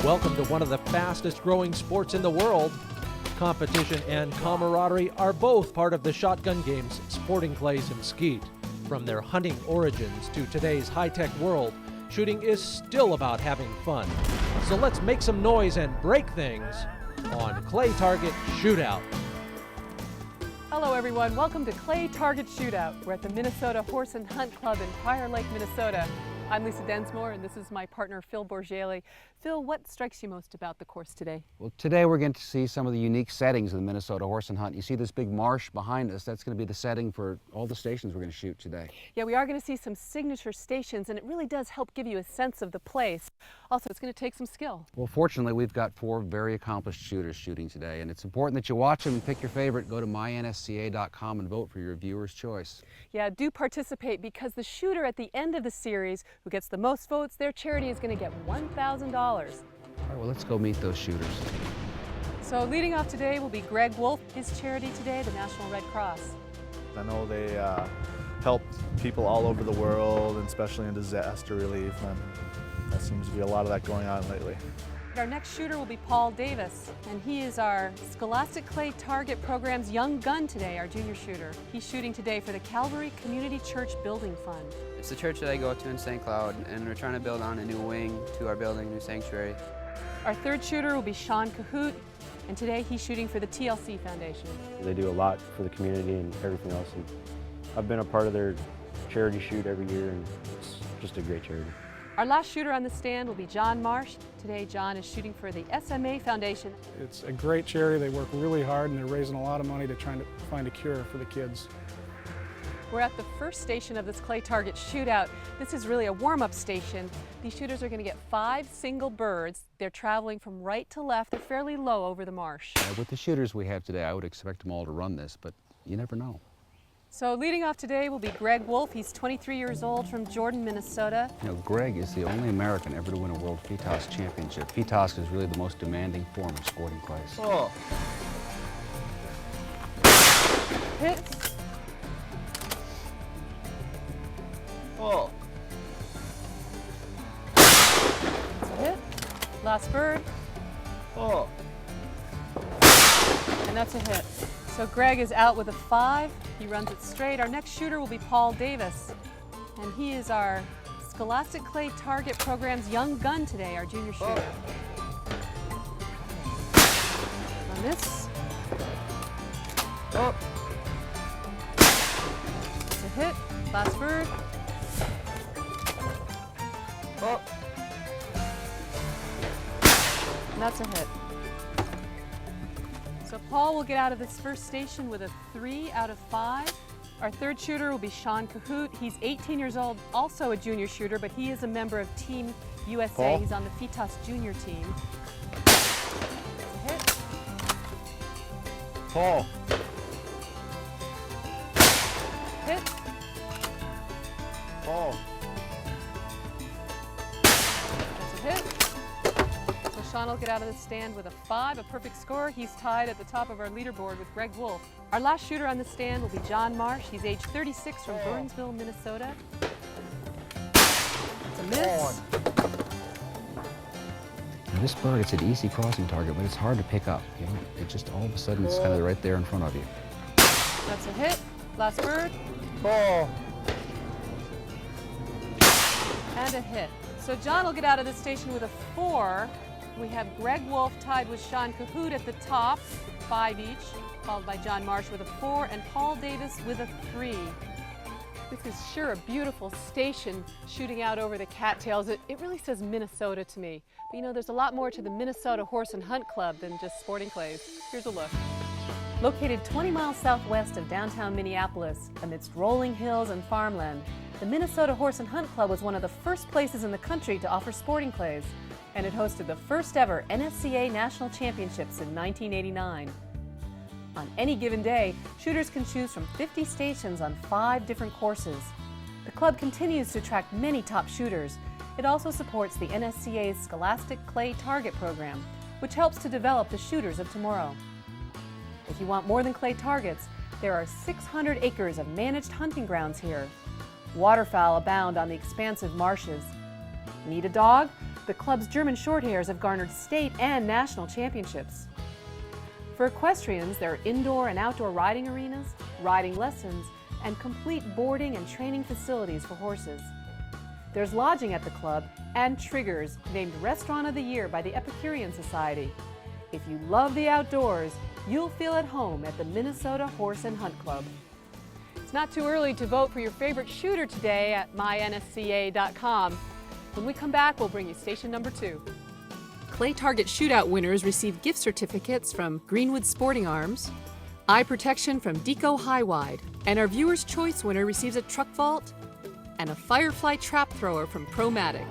Welcome to one of the fastest growing sports in the world. Competition and camaraderie are both part of the shotgun game's sporting clays in skeet. From their hunting origins to today's high-tech world, shooting is still about having fun. So let's make some noise and break things on Clay Target Shootout. Hello everyone, welcome to Clay Target Shootout. We're at the Minnesota Horse and Hunt Club in Prior Lake, Minnesota. I'm Lisa Densmore and this is my partner Phil Borgieli. Phil, what strikes you most about the course today? Well, today we're going to see some of the unique settings of the Minnesota Horse and Hunt. You see this big marsh behind us, that's going to be the setting for all the stations we're going to shoot today. Yeah, we are going to see some signature stations and it really does help give you a sense of the place. Also, it's going to take some skill. Well, fortunately, we've got 4 very accomplished shooters shooting today, and it's important that you watch them and pick your favorite. Go to mynsca.com and vote for your viewer's choice. Yeah, do participate because the shooter at the end of the series who gets the most votes, their charity is going to get $1,000. All right, well, let's go meet those shooters. So leading off today will be Greg Wolf. His charity today, the National Red Cross. I know they help people all over the world, and especially in disaster relief, and that seems to be a lot of that going on lately. Our next shooter will be Paul Davis, and he is our Scholastic Clay Target Program's Young Gun today, our junior shooter. He's shooting today for the Calvary Community Church Building Fund. It's the church that I go to in St. Cloud, and we're trying to build on a new wing to our building, a new sanctuary. Our third shooter will be Sean Cahoot, and today he's shooting for the TLC Foundation. They do a lot for the community and everything else, and I've been a part of their charity shoot every year, and it's just a great charity. Our last shooter on the stand will be John Marsh. Today, John is shooting for the SMA Foundation. It's a great charity. They work really hard and they're raising a lot of money to try to find a cure for the kids. We're at the first station of this Clay Target Shootout. This is really a warm-up station. These shooters are going to get 5 single birds. They're traveling from right to left. They're fairly low over the marsh. With the shooters we have today, I would expect them all to run this, but you never know. So leading off today will be Greg Wolf. He's 23 years old from Jordan, Minnesota. You know, Greg is the only American ever to win a World FITAS Championship. FITAS is really the most demanding form of sporting clays. Oh. Hits. Oh. That's a hit. Last bird. Oh. And that's a hit. So Greg is out with a 5. He runs it straight. Our next shooter will be Paul Davis, and he is our Scholastic Clay Target Program's Young Gun today, our junior shooter. On this. Oh. It's a hit. Last bird. Oh. And that's a hit. So Paul will get out of this first station with a 3 out of 5. Our third shooter will be Sean Cahoot. He's 18 years old, also a junior shooter, but he is a member of Team USA. Paul. He's on the FITAS junior team. It's a hit. Paul. Hit. Paul. That's a hit. So Sean will get out of the stand with a 5, a perfect score. He's tied at the top of our leaderboard with Greg Wolf. Our last shooter on the stand will be John Marsh. He's age 36 from Burnsville, Minnesota. It's a miss. Now, this bird, it's an easy crossing target, but it's hard to pick up. You know, it just all of a sudden it's kind of right there in front of you. That's a hit. Last bird. Paul. And a hit. So John will get out of the station with a 4. We have Greg Wolf tied with Sean Cahoot at the top, 5 each, followed by John Marsh with a 4 and Paul Davis with a 3. This is sure a beautiful station shooting out over the cattails. It really says Minnesota to me. But you know, there's a lot more to the Minnesota Horse and Hunt Club than just sporting clays. Here's a look. Located 20 miles southwest of downtown Minneapolis, amidst rolling hills and farmland, the Minnesota Horse and Hunt Club was one of the first places in the country to offer sporting clays, and it hosted the first ever NSCA National Championships in 1989. On any given day, shooters can choose from 50 stations on 5 different courses. The club continues to attract many top shooters. It also supports the NSCA's Scholastic Clay Target Program, which helps to develop the shooters of tomorrow. If you want more than clay targets, there are 600 acres of managed hunting grounds here. Waterfowl abound on the expansive marshes. Need a dog? The club's German Shorthairs have garnered state and national championships. For equestrians, there are indoor and outdoor riding arenas, riding lessons, and complete boarding and training facilities for horses. There's lodging at the club and Triggers, named Restaurant of the Year by the Epicurean Society. If you love the outdoors, you'll feel at home at the Minnesota Horse and Hunt Club. It's not too early to vote for your favorite shooter today at mynsca.com. When we come back, we'll bring you station number 2. Clay Target Shootout winners receive gift certificates from Greenwood Sporting Arms, eye protection from Deco High-Wide, and our Viewer's Choice winner receives a truck vault and a Firefly trap thrower from Promatic.